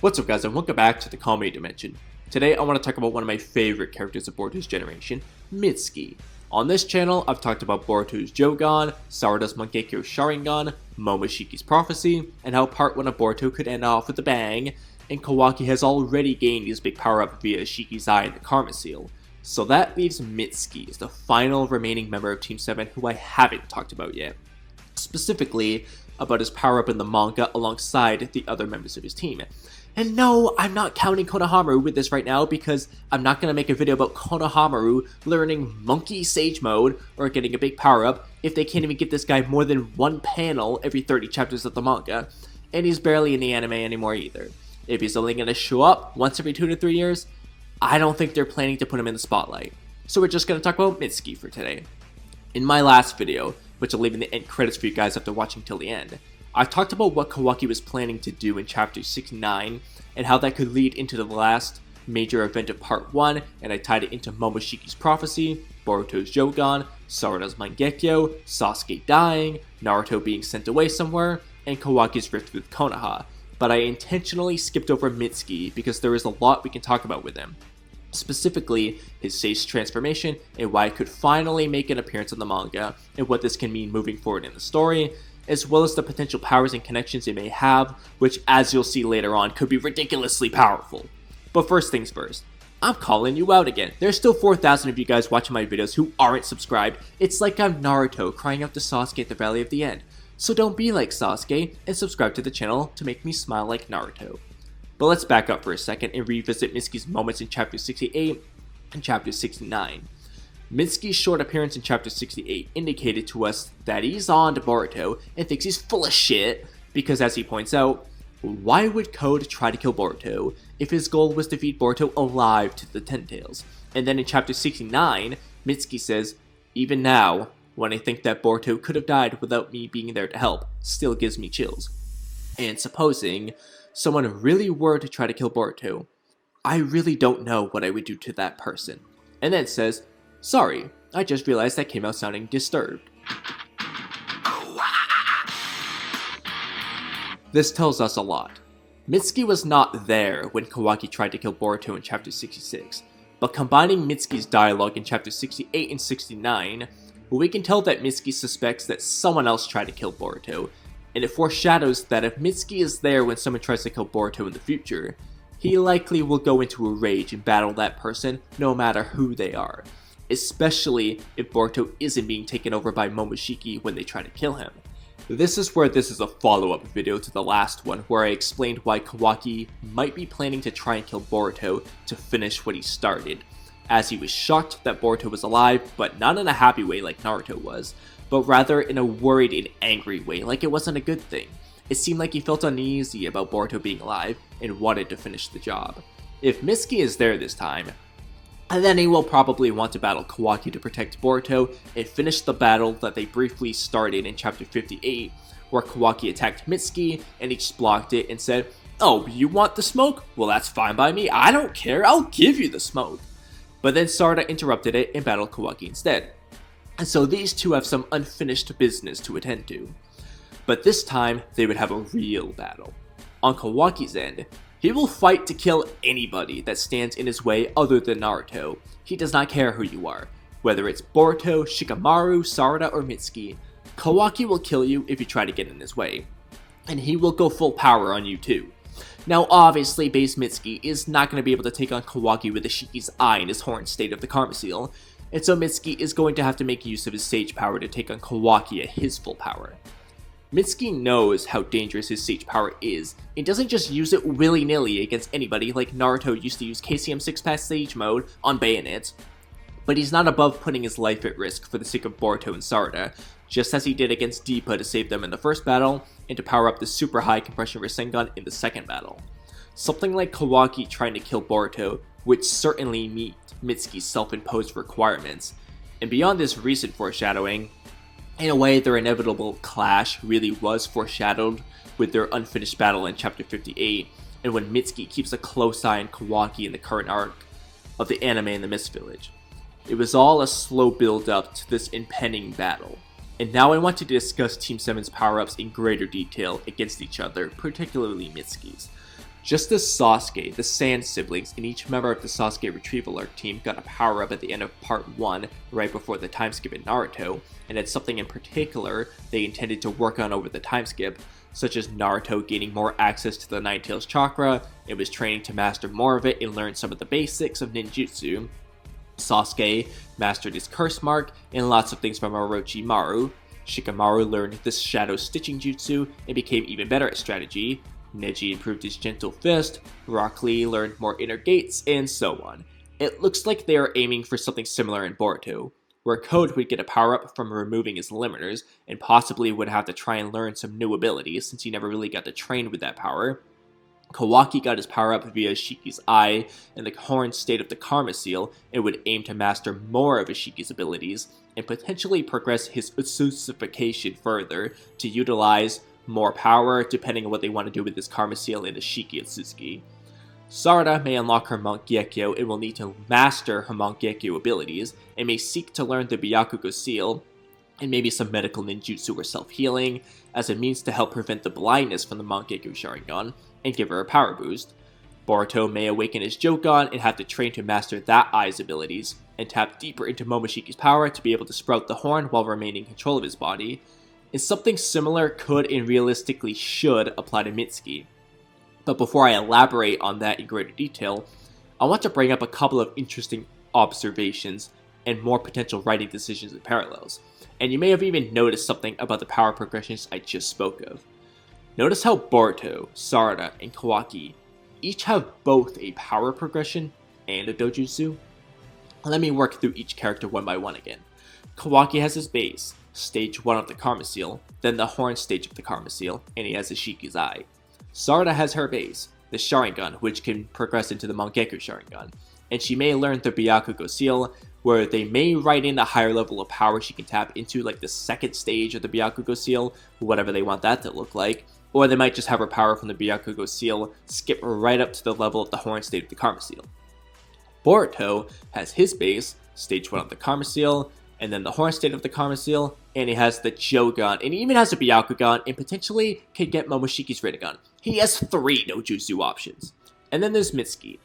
What's up guys, and welcome back to the Kamui dimension. Today I want to talk about one of my favorite characters of Boruto's generation, Mitsuki. On this channel, I've talked about Boruto's Jougan, Sarada's Mangekyo Sharingan, Momoshiki's prophecy, and how part 1 of Boruto could end off with a bang, and Kawaki has already gained his big power up via Isshiki's eye and the Karma Seal. So that leaves Mitsuki as the final remaining member of Team 7 who I haven't talked about yet. Specifically, about his power up in the manga alongside the other members of his team. And no, I'm not counting Konohamaru with this right now because I'm not going to make a video about Konohamaru learning Monkey Sage Mode or getting a big power up if they can't even give this guy more than one panel every 30 chapters of the manga. And he's barely in the anime anymore either. If he's only going to show up once every 2 to 3 years, I don't think they're planning to put him in the spotlight. So we're just going to talk about Mitsuki for today. In my last video, which I'll leave in the end credits for you guys after watching till the end, I talked about what Kawaki was planning to do in chapter 69 and how that could lead into the last major event of part 1, and I tied it into Momoshiki's prophecy, Boruto's Jougan, Sarada's Mangekyo, Sasuke dying, Naruto being sent away somewhere, and Kawaki's rift with Konoha. But I intentionally skipped over Mitsuki because there is a lot we can talk about with him. Specifically, his Sage transformation and why it could finally make an appearance in the manga, and what this can mean moving forward in the story, as well as the potential powers and connections it may have, which as you'll see later on could be ridiculously powerful. But first things first, I'm calling you out again. There's still 4,000 of you guys watching my videos who aren't subscribed. It's like I'm Naruto crying out to Sasuke at the Valley of the End. So don't be like Sasuke and subscribe to the channel to make me smile like Naruto. But let's back up for a second and revisit Mitsuki's moments in chapter 68 and chapter 69. Mitsuki's short appearance in chapter 68 indicated to us that he's on to Boruto and thinks he's full of shit because, as he points out, why would Code try to kill Boruto if his goal was to feed Boruto alive to the Ten Tails? And then in chapter 69, Mitsuki says, even now, when I think that Boruto could have died without me being there to help, still gives me chills. And supposing someone really were to try to kill Boruto, I really don't know what I would do to that person. And then says, sorry, I just realized that came out sounding disturbed. This tells us a lot. Mitsuki was not there when Kawaki tried to kill Boruto in chapter 66, but combining Mitsuki's dialogue in chapter 68 and 69, we can tell that Mitsuki suspects that someone else tried to kill Boruto, and it foreshadows that if Mitsuki is there when someone tries to kill Boruto in the future, he likely will go into a rage and battle that person no matter who they are. Especially if Boruto isn't being taken over by Momoshiki when they try to kill him. This is where this is a follow-up video to the last one, where I explained why Kawaki might be planning to try and kill Boruto to finish what he started, as he was shocked that Boruto was alive, but not in a happy way like Naruto was, but rather in a worried and angry way, like it wasn't a good thing. It seemed like he felt uneasy about Boruto being alive and wanted to finish the job. If Mitsuki is there this time, and then he will probably want to battle Kawaki to protect Boruto and finish the battle that they briefly started in chapter 58, where Kawaki attacked Mitsuki and each blocked it and said, oh, you want the smoke? Well, that's fine by me, I don't care, I'll give you the smoke. But then Sarada interrupted it and battled Kawaki instead. And so these two have some unfinished business to attend to. But this time, they would have a real battle. On Kawaki's end, he will fight to kill anybody that stands in his way other than Naruto. He does not care who you are. Whether it's Boruto, Shikamaru, Sarada, or Mitsuki, Kawaki will kill you if you try to get in his way. And he will go full power on you too. Now obviously base Mitsuki is not going to be able to take on Kawaki with Ishiki's eye in his horned state of the Karma Seal, and so Mitsuki is going to have to make use of his Sage power to take on Kawaki at his full power. Mitsuki knows how dangerous his Sage power is, and doesn't just use it willy-nilly against anybody like Naruto used to use KCM 6-Pass Sage mode on bayonets, but he's not above putting his life at risk for the sake of Boruto and Sarada, just as he did against Deepa to save them in the first battle, and to power up the super high compression Rasengan in the second battle. Something like Kawaki trying to kill Boruto would certainly meet Mitsuki's self-imposed requirements, and beyond this recent foreshadowing, in a way, their inevitable clash really was foreshadowed with their unfinished battle in chapter 58, and when Mitsuki keeps a close eye on Kawaki in the current arc of the anime in the Mist Village. It was all a slow build up to this impending battle. And now I want to discuss Team 7's power-ups in greater detail against each other, particularly Mitsuki's. Just as Sasuke, the Sand siblings, and each member of the Sasuke Retrieval Arc team got a power-up at the end of Part 1, right before the timeskip in Naruto, and had something in particular they intended to work on over the timeskip, such as Naruto gaining more access to the Nine Tails chakra, and was training to master more of it and learn some of the basics of ninjutsu. Sasuke mastered his curse mark and lots of things from Orochimaru. Shikamaru learned the shadow stitching jutsu and became even better at strategy. Neji improved his gentle fist, Rock Lee learned more inner gates, and so on. It looks like they are aiming for something similar in Boruto, where Code would get a power-up from removing his limiters, and possibly would have to try and learn some new abilities since he never really got to train with that power. Kawaki got his power-up via Isshiki's eye and the horn state of the Karma Seal, and would aim to master more of Isshiki's abilities, and potentially progress his Otsutsukification further to utilize more power depending on what they want to do with this Karma Seal and Isshiki Otsutsuki. Sarada may unlock her Mangekyo and will need to master her Mangekyo abilities, and may seek to learn the Byakugo Seal, and maybe some medical ninjutsu or self-healing, as a means to help prevent the blindness from the Mangekyo Sharingan, and give her a power boost. Boruto may awaken his jougan and have to train to master that eye's abilities, and tap deeper into Momoshiki's power to be able to sprout the horn while remaining in control of his body. And something similar could and realistically should apply to Mitsuki. But before I elaborate on that in greater detail, I want to bring up a couple of interesting observations and more potential writing decisions and parallels. And you may have even noticed something about the power progressions I just spoke of. Notice how Boruto, Sarada, and Kawaki each have both a power progression and a dojutsu. Let me work through each character one by one again. Kawaki has his base, stage 1 of the Karma Seal, then the horn stage of the Karma Seal, and he has Ishiki's eye. Sarada has her base, the Sharingan, which can progress into the Mangekyo Sharingan, and she may learn the Byakugo Seal, where they may write in a higher level of power she can tap into, like the second stage of the Byakugo Seal, whatever they want that to look like, or they might just have her power from the Byakugo Seal skip right up to the level of the horn state of the Karma Seal. Boruto has his base, stage 1 of the Karma Seal, and then the horn state of the Karma Seal, and he has the Jougan, and he even has a Byakugan, and potentially can get Momoshiki's Rinnegan. He has 3 Dojutsu options. And then there's Mitsuki.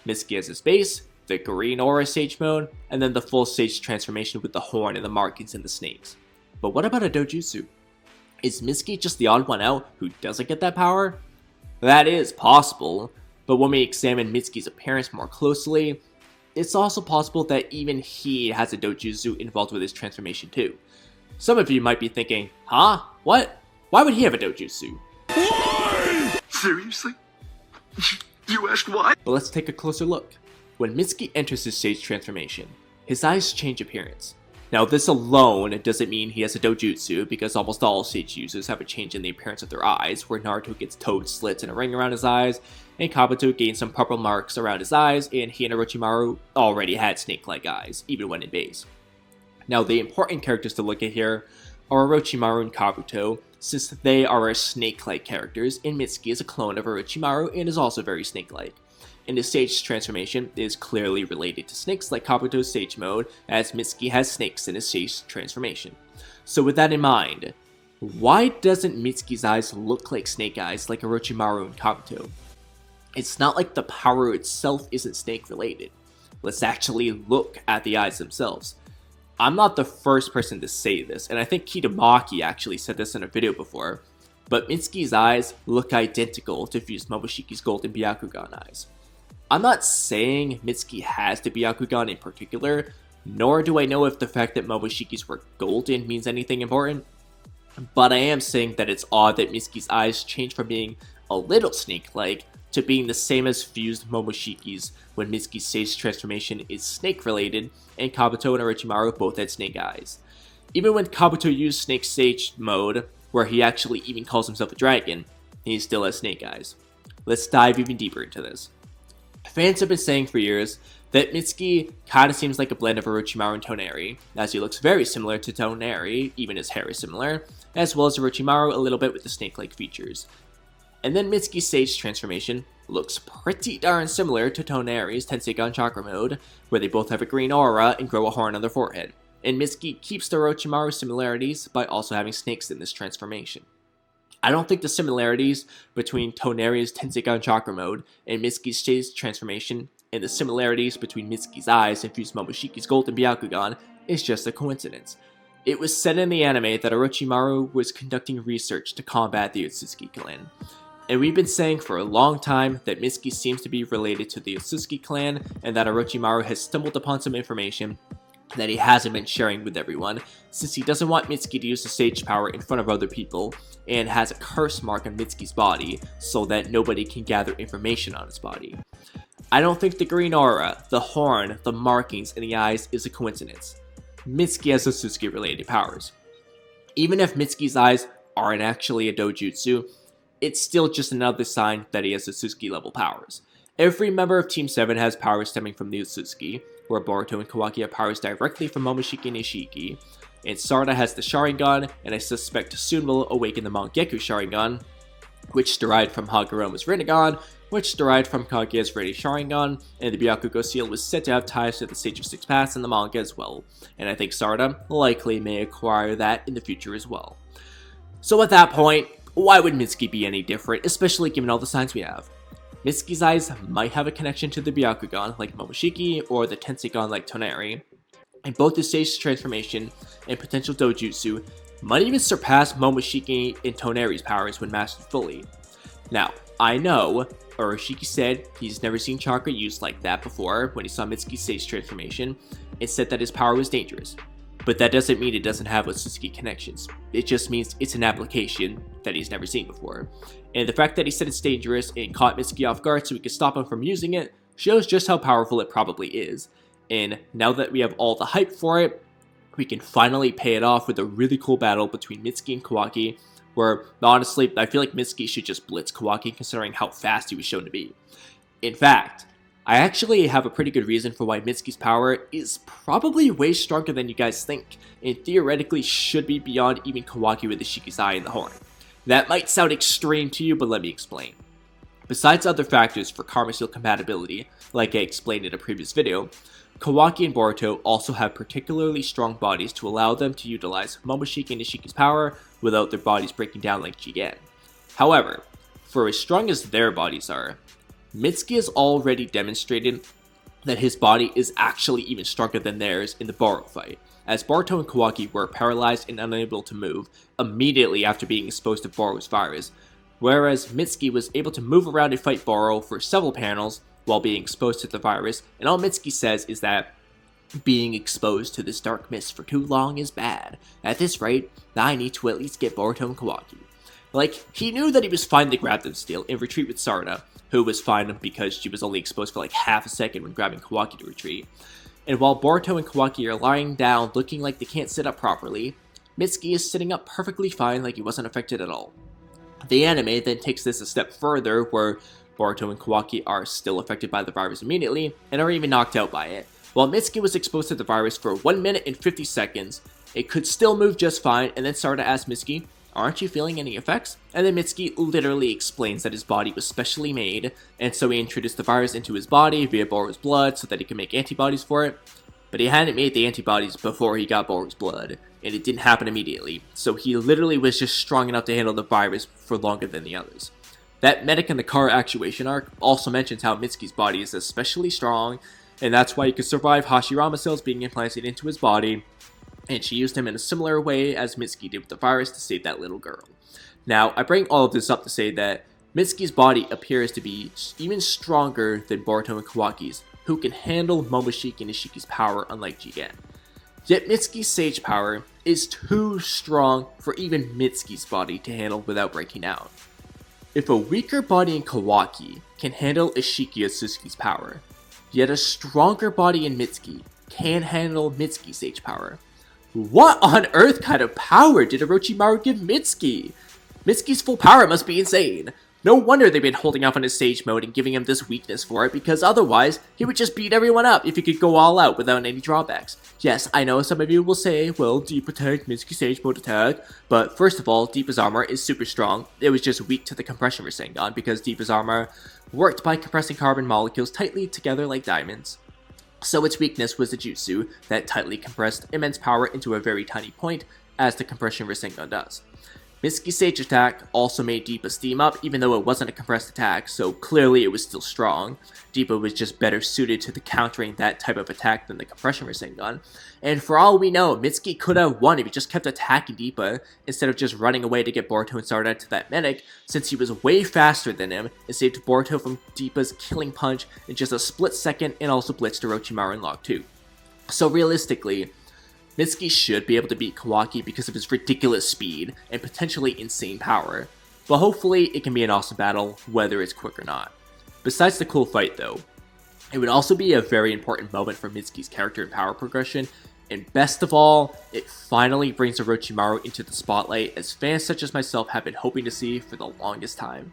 Mitsuki has his base, the Green Aura Sage Mode, and then the full Sage transformation with the horn and the markings and the snakes. But what about a Dojutsu? Is Mitsuki just the odd one out who doesn't get that power? That is possible, but when we examine Mitsuki's appearance more closely, it's also possible that even he has a dojutsu involved with his transformation too. Some of you might be thinking, huh? What? Why would he have a dojutsu? Why? Seriously? You asked why? But let's take a closer look. When Mitsuki enters his Sage transformation, his eyes change appearance. Now this alone doesn't mean he has a dojutsu, because almost all Sage users have a change in the appearance of their eyes, where Naruto gets toad slits and a ring around his eyes, and Kabuto gains some purple marks around his eyes, and he and Orochimaru already had snake-like eyes, even when in base. Now the important characters to look at here are Orochimaru and Kabuto, since they are snake-like characters, and Mitsuki is a clone of Orochimaru and is also very snake-like. And his Sage transformation is clearly related to snakes like Kabuto's Sage mode, as Mitsuki has snakes in his Sage transformation. So with that in mind, why doesn't Mitsuki's eyes look like snake eyes like Orochimaru and Kabuto? It's not like the power itself isn't snake related. Let's actually look at the eyes themselves. I'm not the first person to say this, and I think Kitamaki actually said this in a video before, but Mitsuki's eyes look identical to Fused Momoshiki's Golden Byakugan eyes. I'm not saying Mitsuki has the Byakugan in particular, nor do I know if the fact that Momoshiki's were golden means anything important, but I am saying that it's odd that Mitsuki's eyes change from being a little snake-like to being the same as Fused Momoshiki's when Mitsuki's Sage transformation is snake-related, and Kabuto and Orochimaru both had snake eyes. Even when Kabuto used Snake Sage mode, where he actually even calls himself a dragon, he still has snake eyes. Let's dive even deeper into this. Fans have been saying for years that Mitsuki kinda seems like a blend of Orochimaru and Toneri, as he looks very similar to Toneri, even his hair is similar, as well as Orochimaru a little bit with the snake-like features. And then Mitsuki's Sage transformation looks pretty darn similar to Toneri's Tenseigan Chakra mode, where they both have a green aura and grow a horn on their forehead. And Mitsuki keeps the Orochimaru similarities by also having snakes in this transformation. I don't think the similarities between Toneri's Tenseigan Chakra Mode and Mitsuki's stage transformation, and the similarities between Mitsuki's eyes and Fused Momoshiki's Golden Byakugan is just a coincidence. It was said in the anime that Orochimaru was conducting research to combat the Otsutsuki clan. And we've been saying for a long time that Mitsuki seems to be related to the Otsutsuki clan, and that Orochimaru has stumbled upon some information that he hasn't been sharing with everyone, since he doesn't want Mitsuki to use the sage power in front of other people, and has a curse mark on Mitsuki's body so that nobody can gather information on his body. I don't think the green aura, the horn, the markings, and the eyes is a coincidence. Mitsuki has Otsutsuki related powers. Even if Mitsuki's eyes aren't actually a dojutsu, it's still just another sign that he has Otsutsuki level powers. Every member of Team 7 has powers stemming from the Otsutsuki, where Boruto and Kawaki have powers directly from Momoshiki and Isshiki, and Sarada has the Sharingan, and I suspect soon will awaken the Mangekyou Sharingan, which derived from Hagoroma's Rinnegan, which derived from Kaguya's Ready Sharingan, and the Byakugo seal was said to have ties to the Sage of Six Paths in the manga as well, and I think Sarada likely may acquire that in the future as well. So at that point, why would Mitsuki be any different, especially given all the signs we have? Mitsuki's eyes might have a connection to the Byakugan like Momoshiki or the Tenseigan like Toneri, and both the stage transformation and potential dojutsu might even surpass Momoshiki and Toneri's powers when mastered fully. Now, I know Isshiki said he's never seen chakra used like that before when he saw Mitsuki's stage transformation, and said that his power was dangerous. But that doesn't mean it doesn't have Otsutsuki connections. It just means it's an application that he's never seen before. And the fact that he said it's dangerous and caught Mitsuki off guard so he could stop him from using it shows just how powerful it probably is. And now that we have all the hype for it, we can finally pay it off with a really cool battle between Mitsuki and Kawaki, where honestly, I feel like Mitsuki should just blitz Kawaki considering how fast he was shown to be. In fact, I actually have a pretty good reason for why Mitsuki's power is probably way stronger than you guys think, and theoretically should be beyond even Kawaki with Ishiki's eye and the horn. That might sound extreme to you, but let me explain. Besides other factors for Karma Seal compatibility, like I explained in a previous video, Kawaki and Boruto also have particularly strong bodies to allow them to utilize Momoshiki and Ishiki's power without their bodies breaking down like Jigen. However, for as strong as their bodies are, Mitsuki has already demonstrated that his body is actually even stronger than theirs in the Boruto fight, as Boruto and Kawaki were paralyzed and unable to move immediately after being exposed to Boruto's virus, whereas Mitsuki was able to move around and fight Boruto for several panels while being exposed to the virus, and all Mitsuki says is that being exposed to this dark mist for too long is bad. At this rate, I need to at least get Boruto and Kawaki. Like, he knew that he was fine to grab them still and retreat with Sarada, who was fine because she was only exposed for like half a second when grabbing Kawaki to retreat. And while Boruto and Kawaki are lying down looking like they can't sit up properly, Mitsuki is sitting up perfectly fine like he wasn't affected at all. The anime then takes this a step further, where Boruto and Kawaki are still affected by the virus immediately, and are even knocked out by it. While Mitsuki was exposed to the virus for 1 minute and 50 seconds, it could still move just fine, and then Sarada asked Mitsuki, "Aren't you feeling any effects?" And then Mitsuki literally explains that his body was specially made, and so he introduced the virus into his body via Boruto's blood so that he could make antibodies for it. But he hadn't made the antibodies before he got Boruto's blood, and it didn't happen immediately, so he literally was just strong enough to handle the virus for longer than the others. That medic in the car actuation arc also mentions how Mitsuki's body is especially strong, and that's why he could survive Hashirama cells being implanted into his body, and she used him in a similar way as Mitsuki did with the virus to save that little girl. Now, I bring all of this up to say that Mitsuki's body appears to be even stronger than Boruto and Kawaki's, who can handle Momoshiki and Ishiki's power unlike Jigen. Yet Mitsuki's sage power is too strong for even Mitsuki's body to handle without breaking down. If a weaker body in Kawaki can handle Isshiki Otsutsuki's power, yet a stronger body in Mitsuki can handle Mitsuki's sage power, what on earth kind of power did Orochimaru give Mitsuki? Mitsuki's full power must be insane. No wonder they've been holding off on his sage mode and giving him this weakness for it, because otherwise, he would just beat everyone up if he could go all out without any drawbacks. Yes, I know some of you will say, well, Deep attacked Mitsuki sage mode attack, but first of all, Deepa's armor is super strong. It was just weak to the compression Rasengan, because Deepa's armor worked by compressing carbon molecules tightly together like diamonds. So its weakness was the jutsu that tightly compressed immense power into a very tiny point, as the compression Rasengan does. Mitsuki's Sage attack also made Deepa steam up, even though it wasn't a compressed attack, so clearly it was still strong. Deepa was just better suited to the countering that type of attack than the compression Rasengan. And for all we know, Mitsuki could have won if he just kept attacking Deepa, instead of just running away to get Boruto and Sarada to that medic, since he was way faster than him, and saved Boruto from Deepa's killing punch in just a split second, and also blitzed Orochimaru in Log 2. So realistically, Mitsuki should be able to beat Kawaki because of his ridiculous speed and potentially insane power, but hopefully it can be an awesome battle whether it's quick or not. Besides the cool fight though, it would also be a very important moment for Mitsuki's character and power progression, and best of all, it finally brings Orochimaru into the spotlight as fans such as myself have been hoping to see for the longest time.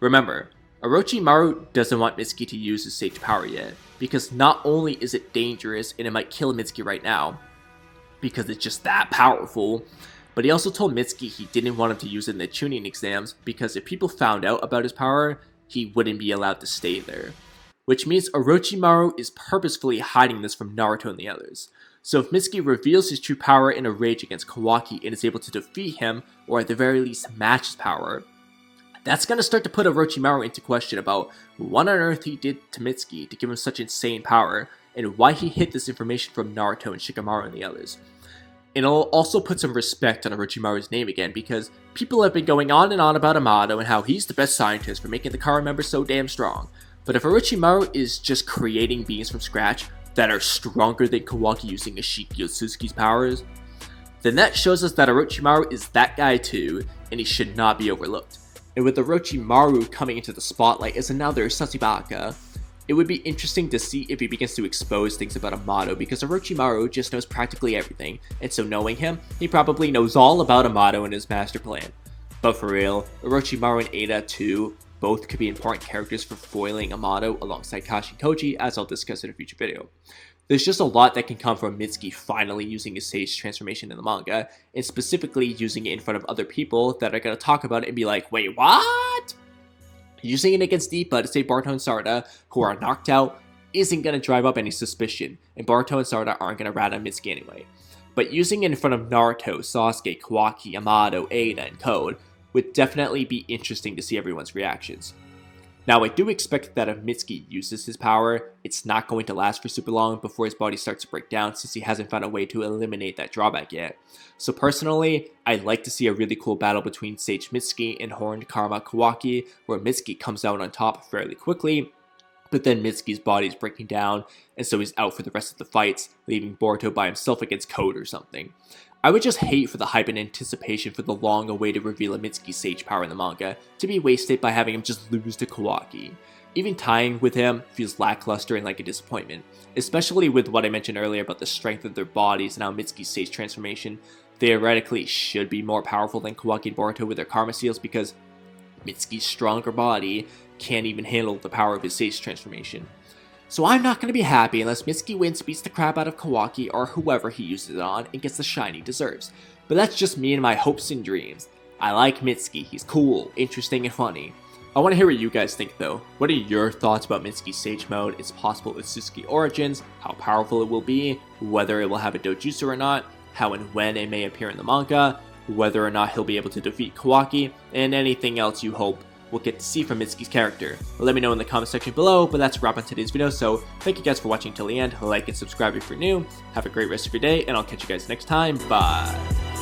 Remember, Orochimaru doesn't want Mitsuki to use his Sage power yet, because not only is it dangerous and it might kill Mitsuki right now, because it's just that powerful, but he also told Mitsuki he didn't want him to use it in the Chunin exams because if people found out about his power, he wouldn't be allowed to stay there. Which means Orochimaru is purposefully hiding this from Naruto and the others. So if Mitsuki reveals his true power in a rage against Kawaki and is able to defeat him, or at the very least match his power, that's going to start to put Orochimaru into question about what on earth he did to Mitsuki to give him such insane power, and why he hid this information from Naruto and Shikamaru and the others. And it'll also put some respect on Orochimaru's name again, because people have been going on and on about Amado and how he's the best scientist for making the Kara members so damn strong. But if Orochimaru is just creating beings from scratch that are stronger than Kawaki using Isshiki Otsutsuki's powers, then that shows us that Orochimaru is that guy too, and he should not be overlooked. And with Orochimaru coming into the spotlight as another Sasibaka, it would be interesting to see if he begins to expose things about Amado, because Orochimaru just knows practically everything, and so knowing him, he probably knows all about Amado and his master plan. But for real, Orochimaru and Ada too both could be important characters for foiling Amado alongside Kashi and Koji, as I'll discuss in a future video. There's just a lot that can come from Mitsuki finally using his Sage transformation in the manga, and specifically using it in front of other people that are going to talk about it and be like, wait, what? Using it against Deepa to save Boruto and Sarada, who are knocked out, isn't going to drive up any suspicion, and Boruto and Sarada aren't going to rat on Mitsuki anyway. But using it in front of Naruto, Sasuke, Kawaki, Amado, Ada, and Code would definitely be interesting to see everyone's reactions. Now, I do expect that if Mitsuki uses his power, it's not going to last for super long before his body starts to break down, since he hasn't found a way to eliminate that drawback yet. So personally, I'd like to see a really cool battle between Sage Mitsuki and Horned Karma Kawaki, where Mitsuki comes out on top fairly quickly, but then Mitsuki's body is breaking down, and so he's out for the rest of the fights, leaving Boruto by himself against Code or something. I would just hate for the hype and anticipation for the long-awaited reveal of Mitsuki's Sage power in the manga to be wasted by having him just lose to Kawaki. Even tying with him feels lackluster and like a disappointment, especially with what I mentioned earlier about the strength of their bodies and how Mitsuki's Sage transformation theoretically should be more powerful than Kawaki and Boruto with their Karma Seals, because Mitsuki's stronger body can't even handle the power of his Sage transformation. So I'm not going to be happy unless Mitsuki wins, beats the crap out of Kawaki or whoever he uses it on, and gets the shine he deserves. But that's just me and my hopes and dreams. I like Mitsuki, he's cool, interesting, and funny. I want to hear what you guys think though. What are your thoughts about Mitsuki's Sage mode, its possible Otsutsuki origins, how powerful it will be, whether it will have a Dojutsu or not, how and when it may appear in the manga, whether or not he'll be able to defeat Kawaki, and anything else you hope we'll get to see from Mitsuki's character. Let me know in the comment section below, but that's a wrap on today's video, so thank you guys for watching till the end. Like and subscribe if you're new. Have a great rest of your day, and I'll catch you guys next time. Bye.